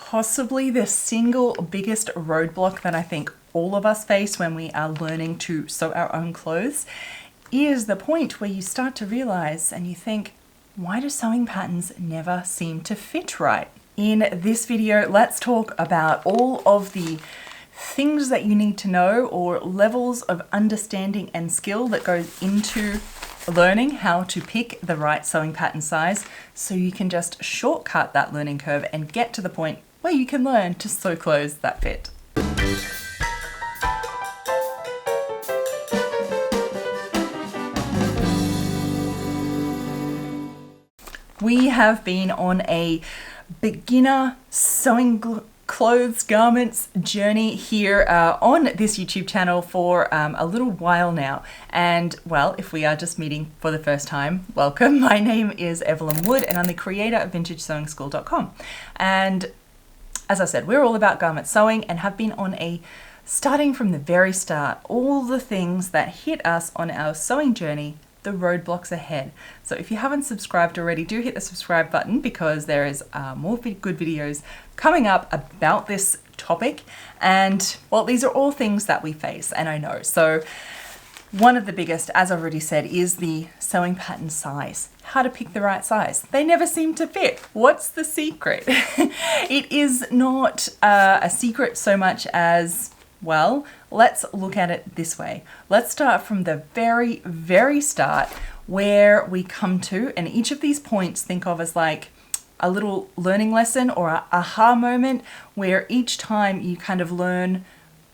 possibly the single biggest roadblock that I think all of us face when we are learning to sew our own clothes is the point where you start to realize and you think, why do sewing patterns never seem to fit right? In this video, let's talk about all of the things that you need to know or levels of understanding and skill that goes into learning how to pick the right sewing pattern size so you can just shortcut that learning curve and get to the point where you can learn to sew clothes that fit. We have been on a beginner sewing clothes, garments journey here on this YouTube channel for a little while now. And well, if we are just meeting for the first time, welcome. My name is Evelyn Wood and I'm the creator of VintageSewingSchool.com. And as I said, we're all about garment sewing and have been on a, starting from the very start, all the things that hit us on our sewing journey, the roadblocks ahead. So if you haven't subscribed already, do hit the subscribe button because there is more good videos coming up about this topic. And well, these are all things that we face, and I know. So one of the biggest, as I've already said, is the sewing pattern size. How to pick the right size. They never seem to fit. What's the secret? It is not a secret so much as, well, let's look at it this way. Let's start from the very, very start where we come to, and each of these points think of as like a little learning lesson or a aha moment where each time you kind of learn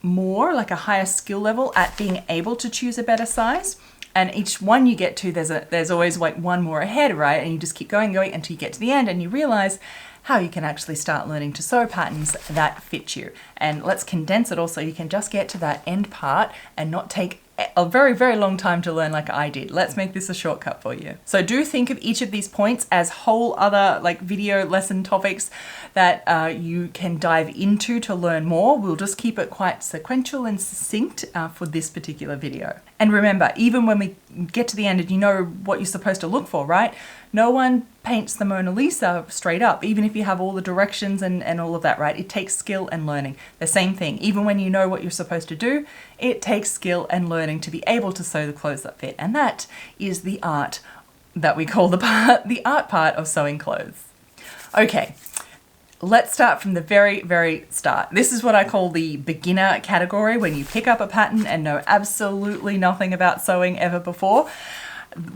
more, like a higher skill level at being able to choose a better size. And each one you get to, there's always like one more ahead, right? And you just keep going until you get to the end and you realize how you can actually start learning to sew patterns that fit you. And let's condense it all so you can just get to that end part and not take a very, very long time to learn like I did. Let's make this a shortcut for you. So do think of each of these points as whole other like video lesson topics that you can dive into to learn more. We'll just keep it quite sequential and succinct for this particular video. And remember, even when we get to the end and you know what you're supposed to look for, right? No one paints the Mona Lisa straight up, even if you have all the directions and all of that, right? It takes skill and learning. The same thing, even when you know what you're supposed to do, it takes skill and learning to be able to sew the clothes that fit. And that is the art that we call the art part of sewing clothes. Okay. Let's start from the very, very start. This is what I call the beginner category, when you pick up a pattern and know absolutely nothing about sewing ever before.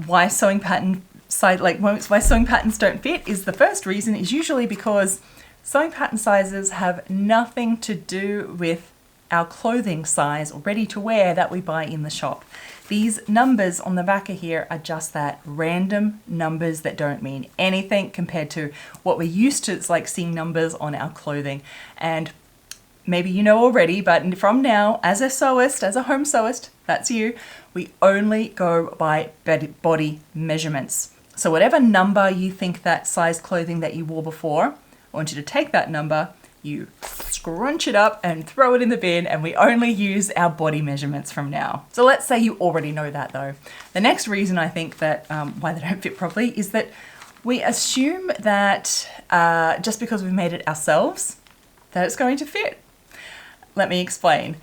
Why sewing patterns don't fit is the first reason is usually because sewing pattern sizes have nothing to do with our clothing size or ready to wear that we buy in the shop. These numbers on the back of here are just that, random numbers that don't mean anything compared to what we're used to. It's like seeing numbers on our clothing. And maybe you know already, but from now, as a sewist, as a home sewist, that's you, we only go by body measurements. So whatever number you think that size clothing that you wore before, I want you to take that number, you scrunch it up and throw it in the bin, and we only use our body measurements from now. So let's say you already know that though. The next reason I think that why they don't fit properly is that we assume that just because we've made it ourselves, that it's going to fit. Let me explain.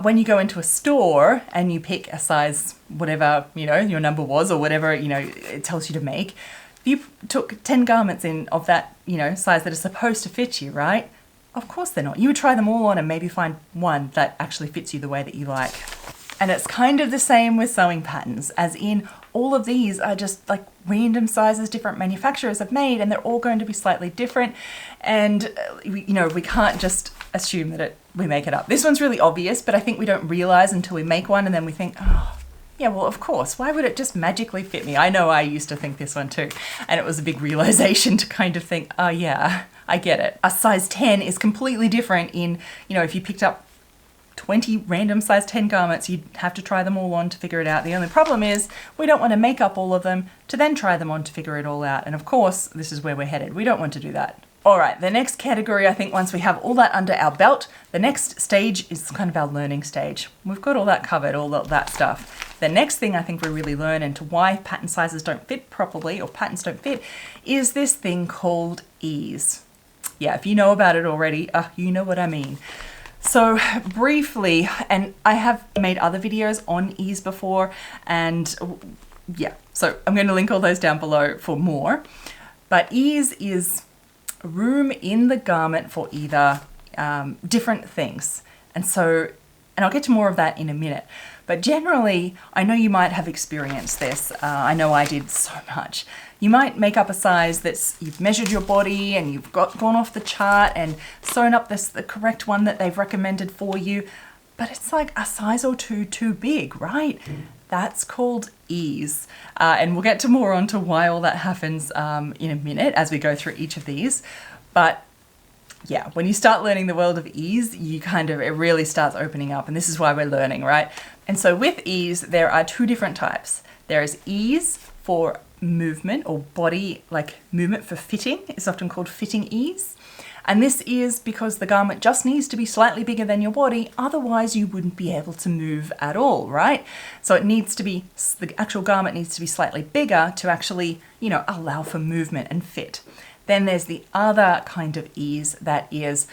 When you go into a store and you pick a size, whatever, you know, your number was or whatever, you know, it tells you to make, you took 10 garments in of that, you know, size that is supposed to fit you, right? Of course they're not. You would try them all on and maybe find one that actually fits you the way that you like. And it's kind of the same with sewing patterns, as in all of these are just like random sizes different manufacturers have made, and they're all going to be slightly different. And we can't just assume that we make it up. This one's really obvious, but I think we don't realize until we make one and then we think, oh, yeah, well, of course, why would it just magically fit me? I know I used to think this one too. And it was a big realization to kind of think, oh yeah, I get it. A size 10 is completely different in, you know, if you picked up 20 random size 10 garments, you'd have to try them all on to figure it out. The only problem is we don't want to make up all of them to then try them on to figure it all out. And of course, this is where we're headed. We don't want to do that. All right, the next category, I think once we have all that under our belt, the next stage is kind of our learning stage. We've got all that covered, all of that stuff. The next thing I think we really learn into why pattern sizes don't fit properly or patterns don't fit is this thing called ease. Yeah, if you know about it already, you know what I mean. So briefly, and I have made other videos on ease before, and yeah, so I'm going to link all those down below for more. But ease is room in the garment for either different things. And I'll get to more of that in a minute. But generally, I know you might have experienced this. I know I did so much. You might make up a size you've measured your body and you've gone off the chart and sewn up the correct one that they've recommended for you, but it's like a size or two too big, right? That's called ease. And we'll get to more onto why all that happens in a minute as we go through each of these. But yeah, when you start learning the world of ease, it really starts opening up, and this is why we're learning, right? And so with ease, there are two different types. There is ease for movement or body, like movement for fitting. It's often called fitting ease. And this is because the garment just needs to be slightly bigger than your body, otherwise you wouldn't be able to move at all, right? So the actual garment needs to be slightly bigger to actually, allow for movement and fit. Then there's the other kind of ease that is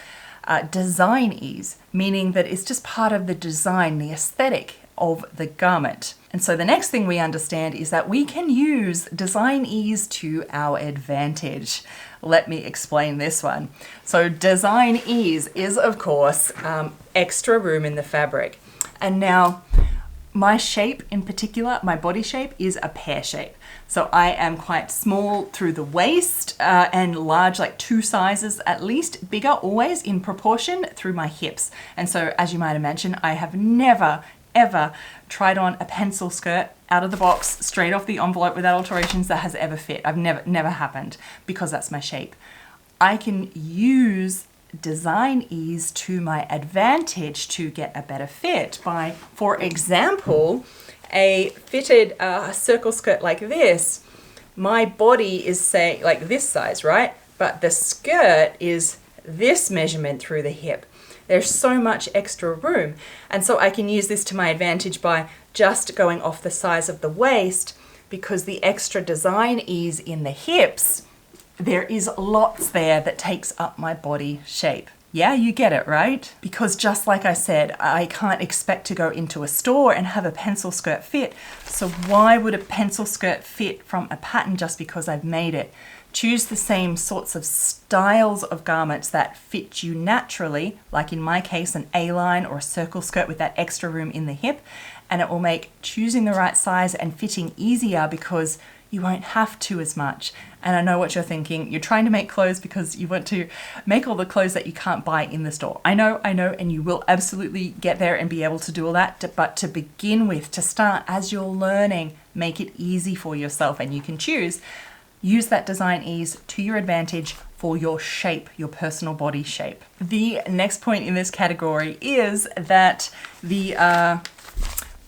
design ease, meaning that it's just part of the design, the aesthetic of the garment. And so the next thing we understand is that we can use design ease to our advantage. Let me explain this one. So design ease is, of course, extra room in the fabric. And now my shape in particular, my body shape is a pear shape. So I am quite small through the waist and large, like 2 sizes at least, bigger always in proportion through my hips. And so as you might imagine, I have never ever tried on a pencil skirt out of the box, straight off the envelope without alterations that has ever fit. I've never happened because that's my shape. I can use design ease to my advantage to get a better fit by, for example, a fitted circle skirt like this. My body is, say, like this size, right? But the skirt is this measurement through the hip. There's so much extra room. And so I can use this to my advantage by just going off the size of the waist, because the extra design ease in the hips, there is lots there that takes up my body shape. Yeah, you get it, right? Because just like I said, I can't expect to go into a store and have a pencil skirt fit. So why would a pencil skirt fit from a pattern just because I've made it? Choose the same sorts of styles of garments that fit you naturally, like in my case, an A-line or a circle skirt with that extra room in the hip, and it will make choosing the right size and fitting easier because you won't have to as much. And I know what you're thinking. You're trying to make clothes because you want to make all the clothes that you can't buy in the store. I know, and you will absolutely get there and be able to do all that. But to begin with, to start as you're learning, make it easy for yourself, and you can choose. Use that design ease to your advantage for your shape, your personal body shape. The next point in this category is that the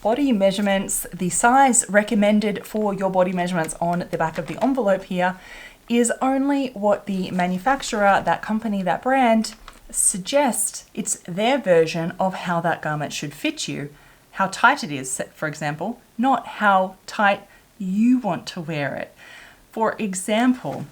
body measurements, the size recommended for your body measurements on the back of the envelope here is only what the manufacturer, that company, that brand suggests. It's their version of how that garment should fit you, how tight it is, for example, not how tight you want to wear it. For example,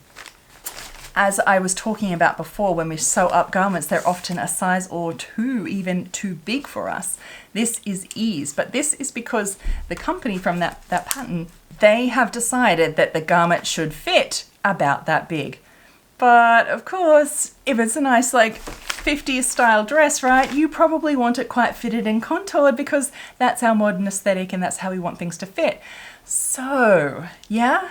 as I was talking about before, when we sew up garments, they're often a size or 2, even too big for us. This is ease, but this is because the company from that pattern, they have decided that the garment should fit about that big. But of course, if it's a nice like 50s style dress, right, you probably want it quite fitted and contoured because that's our modern aesthetic and that's how we want things to fit. So, yeah.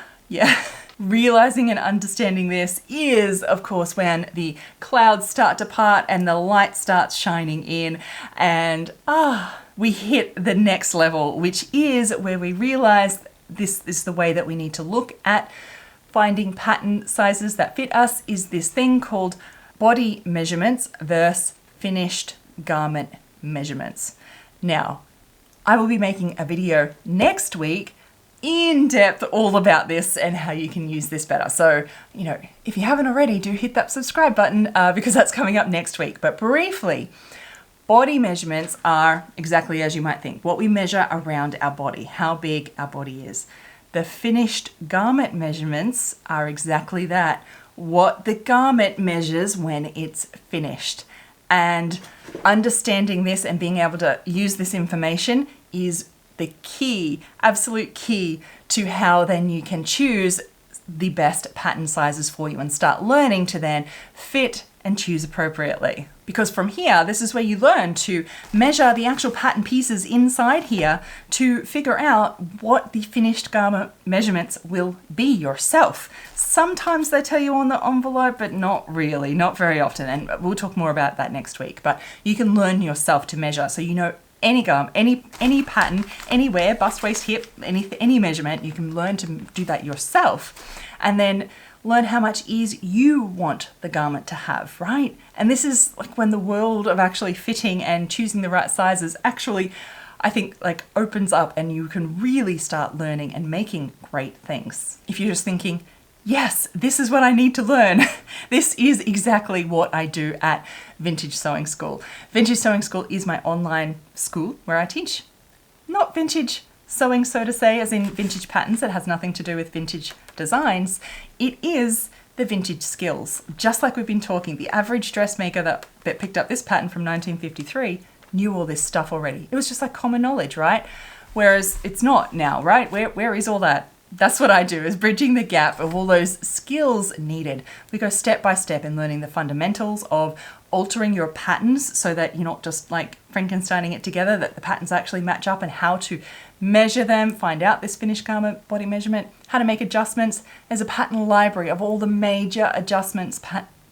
Realizing and understanding this is, of course, when the clouds start to part and the light starts shining in and we hit the next level, which is where we realize this is the way that we need to look at finding pattern sizes that fit us, is this thing called body measurements versus finished garment measurements. Now, I will be making a video next week in depth all about this and how you can use this better. So, if you haven't already, do hit that subscribe button because that's coming up next week. But briefly, body measurements are exactly as you might think, what we measure around our body, how big our body is. The finished garment measurements are exactly that, what the garment measures when it's finished. And understanding this and being able to use this information is the key, absolute key to how then you can choose the best pattern sizes for you and start learning to then fit and choose appropriately. Because from here, this is where you learn to measure the actual pattern pieces inside here to figure out what the finished garment measurements will be yourself. Sometimes they tell you on the envelope, but not really, not very often. And we'll talk more about that next week. But you can learn yourself to measure so you know any garment, any pattern, anywhere, bust, waist, hip, any measurement, you can learn to do that yourself. And then learn how much ease you want the garment to have, right? And this is like when the world of actually fitting and choosing the right sizes actually, I think, like opens up and you can really start learning and making great things. If you're just thinking, yes, this is what I need to learn. This is exactly what I do at Vintage Sewing School. Vintage Sewing School is my online school where I teach not vintage sewing, so to say, as in vintage patterns. It has nothing to do with vintage designs. It is the vintage skills. Just like we've been talking, the average dressmaker that picked up this pattern from 1953 knew all this stuff already. It was just like common knowledge, right? Whereas it's not now, right? Where is all that? That's what I do, is bridging the gap of all those skills needed. We go step by step in learning the fundamentals of altering your patterns so that you're not just like Frankensteining it together, that the patterns actually match up, and how to measure them, find out this finished garment body measurement, how to make adjustments. There's a pattern library of all the major adjustments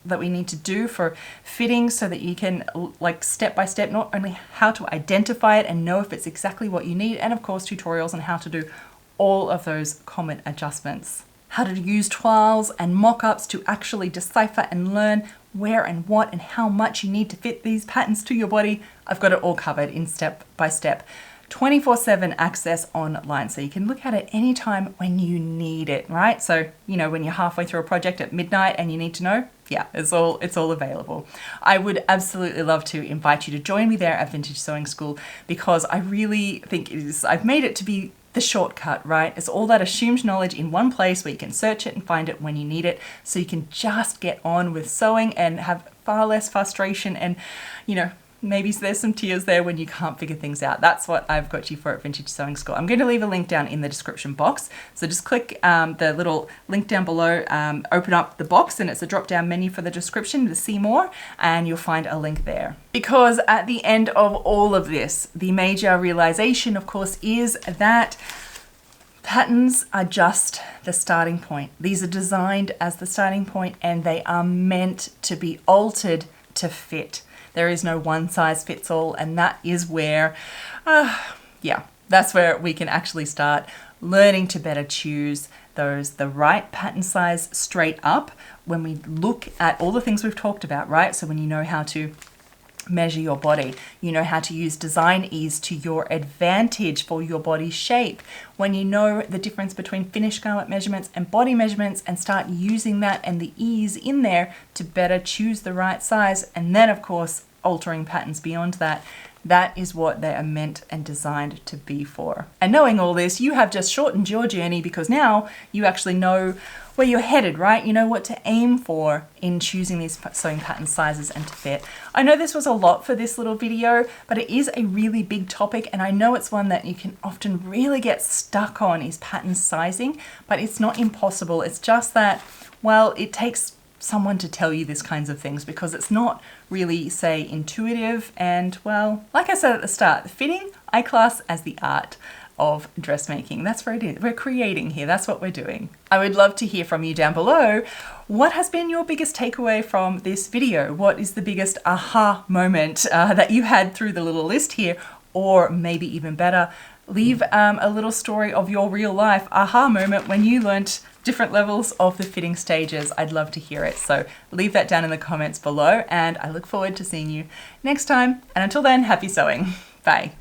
that we need to do for fitting so that you can, like, step by step, not only how to identify it and know if it's exactly what you need, and of course tutorials on how to do all of those common adjustments. How to use trials and mock-ups to actually decipher and learn where and what and how much you need to fit these patterns to your body. I've got it all covered in step by step. 24/7 access online, so you can look at it anytime when you need it, right? So, you know, when you're halfway through a project at midnight and you need to know, yeah, it's all available. I would absolutely love to invite you to join me there at Vintage Sewing School, because I really think I've made it to be the shortcut, right? It's all that assumed knowledge in one place where you can search it and find it when you need it, so you can just get on with sewing and have far less frustration, and, you know, maybe there's some tears there when you can't figure things out. That's what I've got you for at Vintage Sewing School. I'm going to leave a link down in the description box. So just click the little link down below, open up the box, and it's a drop down menu for the description to see more, and you'll find a link there. Because at the end of all of this, the major realization, of course, is that patterns are just the starting point. These are designed as the starting point, and they are meant to be altered to fit. There is no one size fits all, and that is where, that's where we can actually start learning to better choose the right pattern size straight up when we look at all the things we've talked about, right? So when you know how to measure your body, you know how to use design ease to your advantage for your body shape, when you know the difference between finished garment measurements and body measurements, and start using that and the ease in there to better choose the right size, and then of course altering patterns beyond that. That is what they are meant and designed to be for. And knowing all this, you have just shortened your journey, because now you actually know where you're headed, right? You know what to aim for in choosing these sewing pattern sizes and to fit. I know this was a lot for this little video, but it is a really big topic, and I know it's one that you can often really get stuck on, is pattern sizing, but it's not impossible. It's just that, well, it takes someone to tell you these kinds of things, because it's not really, say, intuitive. And, well, like I said at the start, the fitting I class as the art of dressmaking. That's what it is. We're creating here. That's what we're doing. I would love to hear from you down below. What has been your biggest takeaway from this video? What is the biggest aha moment that you had through the little list here? Or maybe even better, leave a little story of your real life aha moment when you learnt different levels of the fitting stages. I'd love to hear it. So leave that down in the comments below, and I look forward to seeing you next time. And until then, happy sewing. Bye.